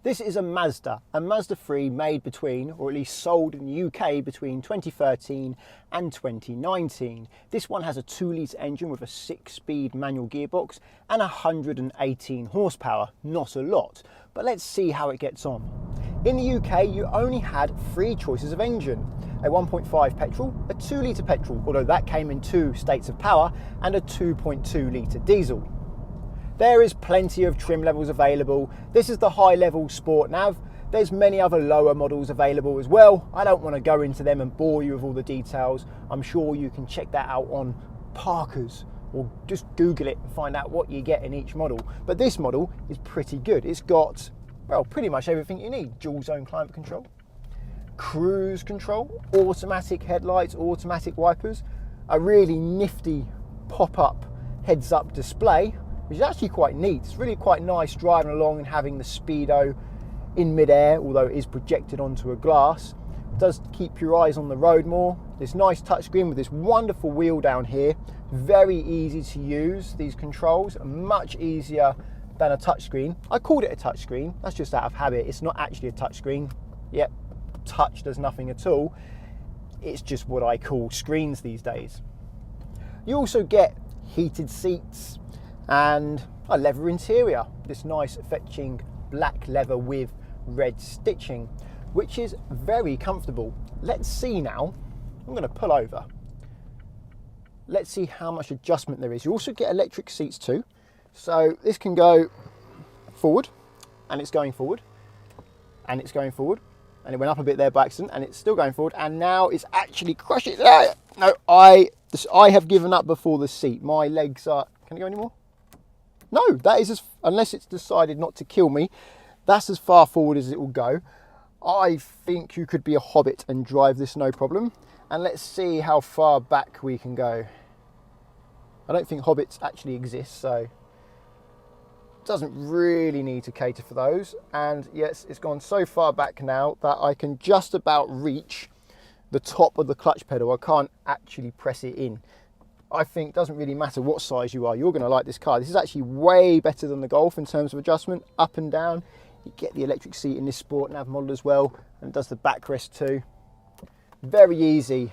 This is a Mazda 3 made between, or at least sold in the UK between 2013 and 2019. This one has a 2-litre engine with a 6-speed manual gearbox and 118 horsepower. Not a lot, but let's see how it gets on. In the UK, you only had 3 choices of engine: a 1.5 petrol, a 2-litre petrol, although that came in 2 states of power, and a 2.2-litre diesel. There is plenty of trim levels available. This is the high level Sport Nav. There's many other lower models available as well. I don't want to go into them and bore you with all the details. I'm sure you can check that out on Parker's, or just Google it and find out what you get in each model. But this model is pretty good. It's got, well, pretty much everything you need. Dual zone climate control, cruise control, automatic headlights, automatic wipers, a really nifty pop-up heads-up display, which is actually quite neat. It's really quite nice driving along and having the speedo in mid-air, although it is projected onto a glass. It does keep your eyes on the road more. This nice touchscreen with this wonderful wheel down here. Very easy to use, these controls, much easier than a touchscreen. I called it a touchscreen, that's just out of habit. It's not actually a touchscreen. Yep, touch does nothing at all. It's just what I call screens these days. You also get heated seats and a leather interior, this nice fetching black leather with red stitching, which is very comfortable. Let's see now. I'm going to pull over. Let's see how much adjustment there is. You also get electric seats too, so this can go forward, and it's going forward, and it's going forward, and it went up a bit there by accident, and it's still going forward, and now it's actually crushing. No, I have given up before the seat. My legs are, can it go anymore? No, that is, unless it's decided not to kill me, that's as far forward as it will go. I think you could be a hobbit and drive this no problem. And let's see how far back we can go. I don't think hobbits actually exist, so it doesn't really need to cater for those. And yes, it's gone so far back now that I can just about reach the top of the clutch pedal. I can't actually press it in. I think it doesn't really matter what size you are, you're going to like this car. This is actually way better than the Golf in terms of adjustment, up and down. You get the electric seat in this Sport Nav model as well, and it does the backrest too. Very easy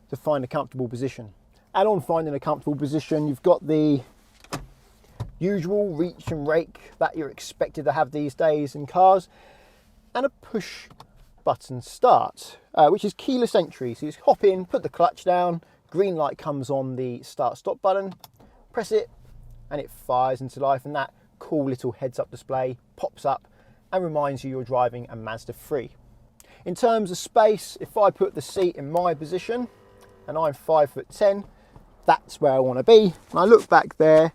to find a comfortable position. And on finding a comfortable position, you've got the usual reach and rake that you're expected to have these days in cars, and a push button start, which is keyless entry. So you just hop in, put the clutch down, green light comes on the start stop button, press it, and it fires into life, and that cool little heads up display pops up and reminds you you're driving a Mazda 3. In terms of space, if I put the seat in my position, and I'm 5'10", that's where I want to be. And I look back there,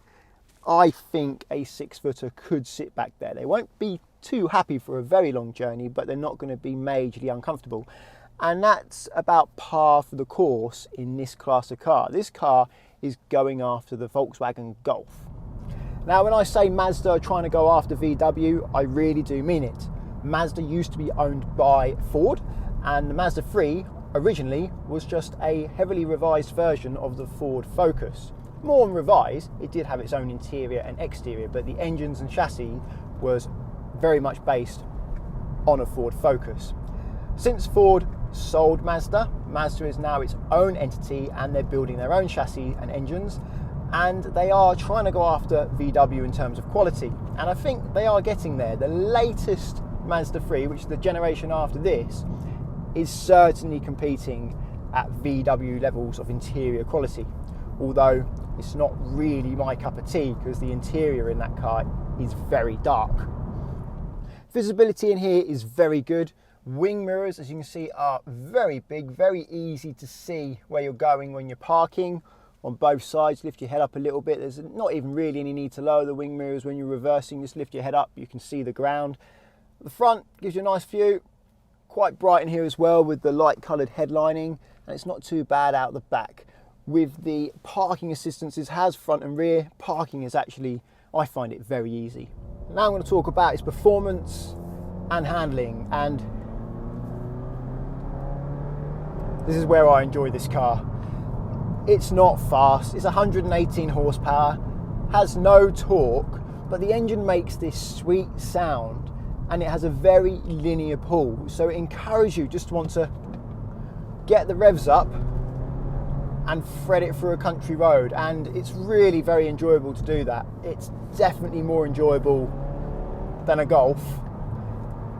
I think a 6-footer could sit back there. They won't be too happy for a very long journey, but they're not going to be majorly uncomfortable. And that's about par for the course in this class of car. This car is going after the Volkswagen Golf. Now, when I say Mazda are trying to go after VW, I really do mean it. Mazda used to be owned by Ford, and the Mazda 3 originally was just a heavily revised version of the Ford Focus. More than revised, it did have its own interior and exterior, but the engines and chassis was very much based on a Ford Focus. Since Ford sold Mazda, Mazda is now its own entity, and they're building their own chassis and engines, and they are trying to go after VW in terms of quality, and I think they are getting there. The latest Mazda 3, which is the generation after this, is certainly competing at VW levels of interior quality, although it's not really my cup of tea because the interior in that car is very dark. Visibility in here is very good. Wing mirrors, as you can see, are very big, very easy to see where you're going when you're parking. On both sides, lift your head up a little bit. There's not even really any need to lower the wing mirrors when you're reversing. Just lift your head up, you can see the ground. The front gives you a nice view. Quite bright in here as well with the light coloured headlining, and it's not too bad out the back. With the parking assistance, it has front and rear. Parking is actually, I find it very easy. Now I'm going to talk about its performance and handling, and this is where I enjoy this car. It's not fast, it's 118 horsepower, has no torque, but the engine makes this sweet sound and it has a very linear pull. So it encourages you just to want to get the revs up and thread it through a country road, and it's really very enjoyable to do that. It's definitely more enjoyable than a Golf,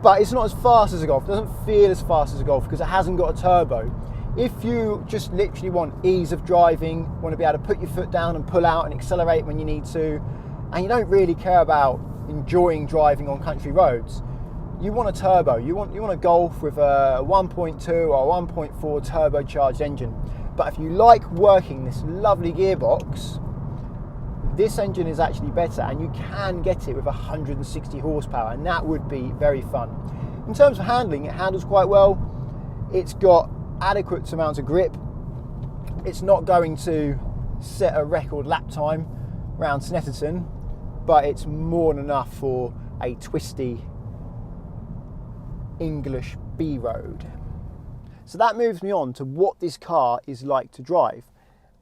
but it's not as fast as a Golf. It doesn't feel as fast as a Golf because it hasn't got a turbo. If you just literally want ease of driving, want to be able to put your foot down and pull out and accelerate when you need to, and you don't really care about enjoying driving on country roads, you want a turbo. You want a Golf with a 1.2 or 1.4 turbocharged engine. But if you like working this lovely gearbox, this engine is actually better, and you can get it with 160 horsepower, and that would be very fun. In terms of handling, it handles quite well. It's got adequate amounts of grip. It's not going to set a record lap time around Snetterton, but it's more than enough for a twisty English B road. So that moves me on to what this car is like to drive,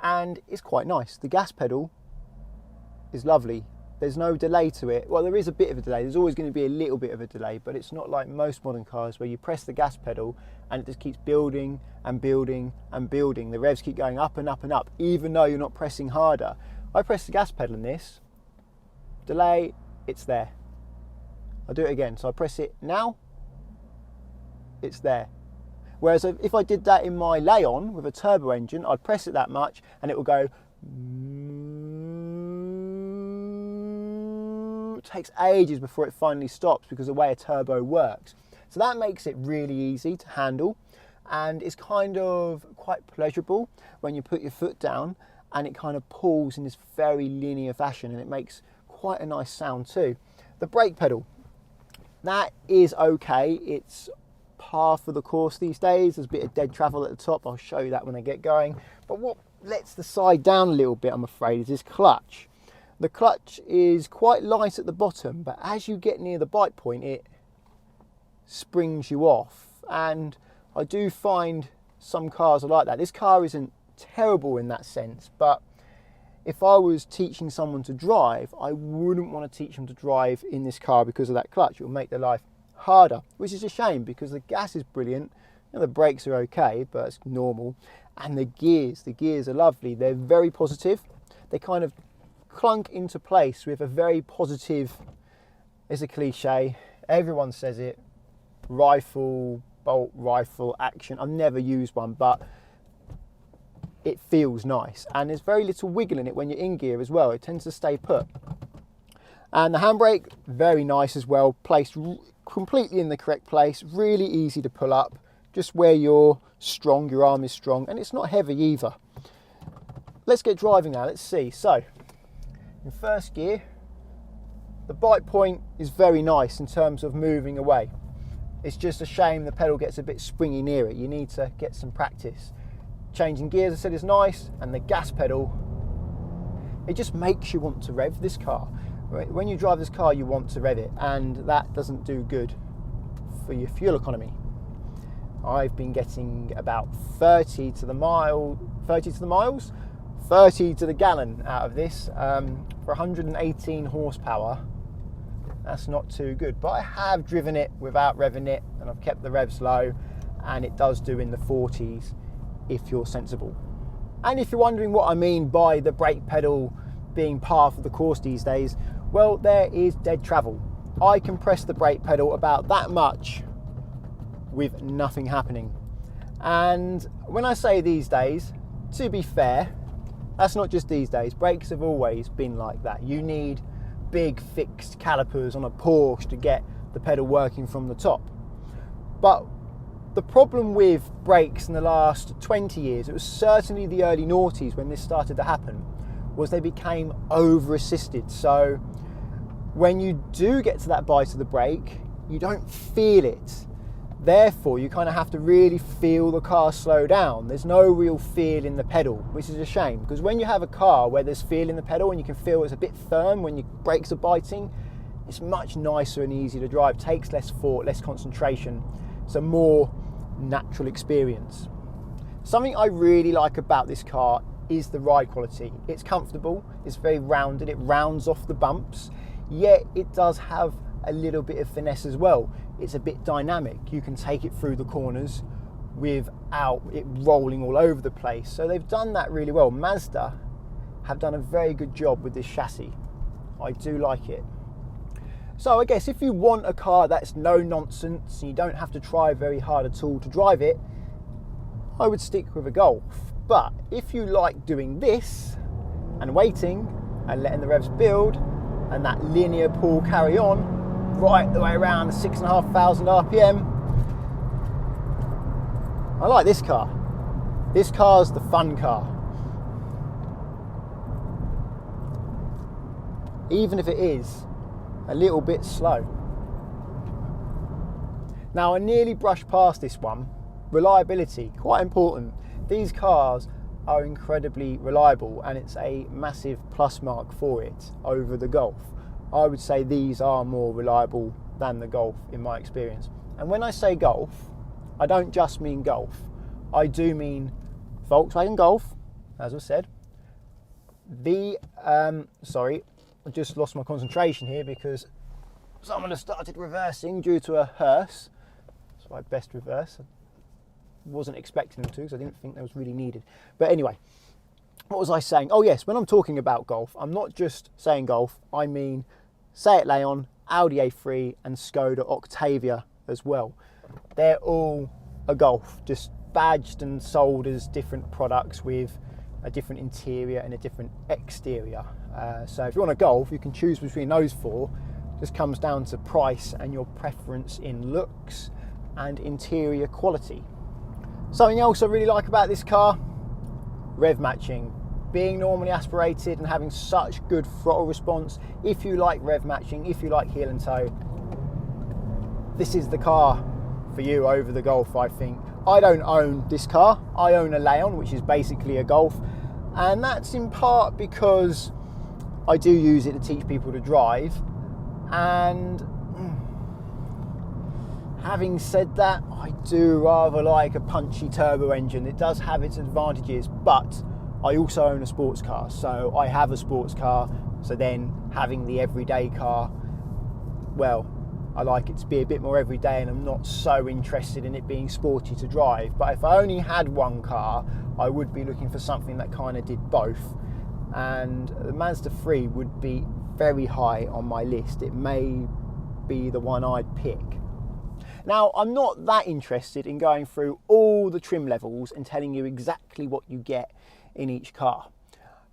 and it's quite nice. The gas pedal is lovely. There's no delay to it. Well, there is a bit of a delay. There's always going to be a little bit of a delay, but it's not like most modern cars where you press the gas pedal and it just keeps building and building and building. The revs keep going up and up and up, even though you're not pressing harder. I press the gas pedal in this, delay, it's there. I'll do it again. So I press it now, it's there. Whereas if I did that in my Leon with a turbo engine, I'd press it that much and it will go. It takes ages before it finally stops because of the way a turbo works. So that makes it really easy to handle, and it's kind of quite pleasurable when you put your foot down and it kind of pulls in this very linear fashion, and it makes quite a nice sound too. The brake pedal, that is okay. It's par for the course these days. There's a bit of dead travel at the top. I'll show you that when I get going. But what lets the side down a little bit, I'm afraid, is this clutch. The clutch is quite light at the bottom, but as you get near the bite point, it springs you off. And I do find some cars are like that. This car isn't terrible in that sense, but if I was teaching someone to drive, I wouldn't want to teach them to drive in this car because of that clutch. It will make their life harder, which is a shame because the gas is brilliant and the brakes are okay, but it's normal. And the gears are lovely. They're very positive. They kind of clunk into place with a very positive, it's a cliche, everyone says it, bolt rifle action. I've never used one, but it feels nice, and there's very little wiggle in it when you're in gear as well. It tends to stay put. And the handbrake, very nice as well, placed completely in the correct place, really easy to pull up, just where you're strong, your arm is strong, and it's not heavy either. Let's get driving now, let's see. So, in first gear, the bite point is very nice in terms of moving away. It's just a shame the pedal gets a bit springy near it. You need to get some practice. Changing gears, I said, is nice, and the gas pedal, it just makes you want to rev this car. When you drive this car, you want to rev it, and that doesn't do good for your fuel economy. I've been getting about 30 to the miles, 30 to the gallon out of this for 118 horsepower. That's not too good, but I have driven it without revving it, and I've kept the revs low, and it does do in the 40s if you're sensible. And if you're wondering what I mean by the brake pedal being par for the course these days, well, there is dead travel. I can press the brake pedal about that much with nothing happening. And when I say these days, to be fair, that's not just these days. Brakes have always been like that. You need big fixed calipers on a Porsche to get the pedal working from the top. But the problem with brakes in the last 20 years, it was certainly the early noughties when this started to happen, was they became over-assisted. So when you do get to that bite of the brake, you don't feel it. Therefore, you kind of have to really feel the car slow down. There's no real feel in the pedal, which is a shame, because when you have a car where there's feel in the pedal and you can feel it's a bit firm when your brakes are biting, it's much nicer and easier to drive, takes less thought, less concentration. It's a more natural experience. Something I really like about this car is the ride quality. It's comfortable, it's very rounded, it rounds off the bumps, yet it does have a little bit of finesse as well. It's a bit dynamic. You can take it through the corners without it rolling all over the place. So they've done that really well. Mazda have done a very good job with this chassis. I do like it. So I guess if you want a car that's no nonsense and you don't have to try very hard at all to drive it, I would stick with a Golf. But if you like doing this and waiting and letting the revs build and that linear pull carry on right the way around the 6,500 RPM, I like this car. This car's the fun car. Even if it is a little bit slow. Now I nearly brushed past this one. Reliability, quite important. These cars are incredibly reliable and it's a massive plus mark for it over the Golf. I would say these are more reliable than the Golf in my experience. And when I say Golf, I don't just mean Golf. I do mean Volkswagen Golf, as I said. Sorry, I just lost my concentration here because someone has started reversing due to a hearse. So I best reverse. Wasn't expecting them to because I didn't think that was really needed. But anyway, what was I saying? Oh yes, when I'm talking about Golf, I'm not just saying Golf, I mean Seat Leon, Audi A3 and Skoda Octavia as well. They're all a Golf, just badged and sold as different products with a different interior and a different exterior. So if you want a Golf, you can choose between those four. It just comes down to price and your preference in looks and interior quality. Something else I really like about this car, rev matching. Being normally aspirated and having such good throttle response, if you like rev matching, if you like heel and toe, this is the car for you over the Golf, I think. I don't own this car, I own a Leon, which is basically a Golf, and that's in part because I do use it to teach people to drive, and having said that, I do rather like a punchy turbo engine. It does have its advantages, but I also own a sports car, so I have a sports car, so then having the everyday car, well, I like it to be a bit more everyday and I'm not so interested in it being sporty to drive. But if I only had one car, I would be looking for something that kind of did both, and the Mazda 3 would be very high on my list. It may be the one I'd pick. Now, I'm not that interested in going through all the trim levels and telling you exactly what you get in each car.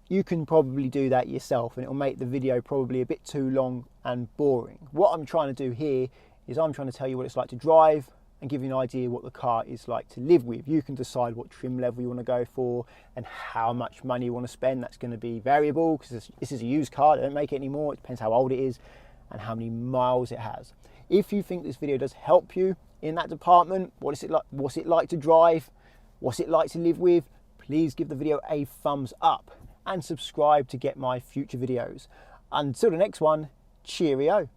You can probably do that yourself and it'll make the video probably a bit too long and boring. What I'm trying to do here is I'm trying to tell you what it's like to drive and give you an idea what the car is like to live with. You can decide what trim level you want to go for and how much money you want to spend. That's going to be variable because this is a used car. They don't make it anymore. It depends how old it is and how many miles it has. If you think this video does help you in that department, what's it like to drive, what's it like to live with, please give the video a thumbs up and subscribe to get my future videos. Until the next one, cheerio.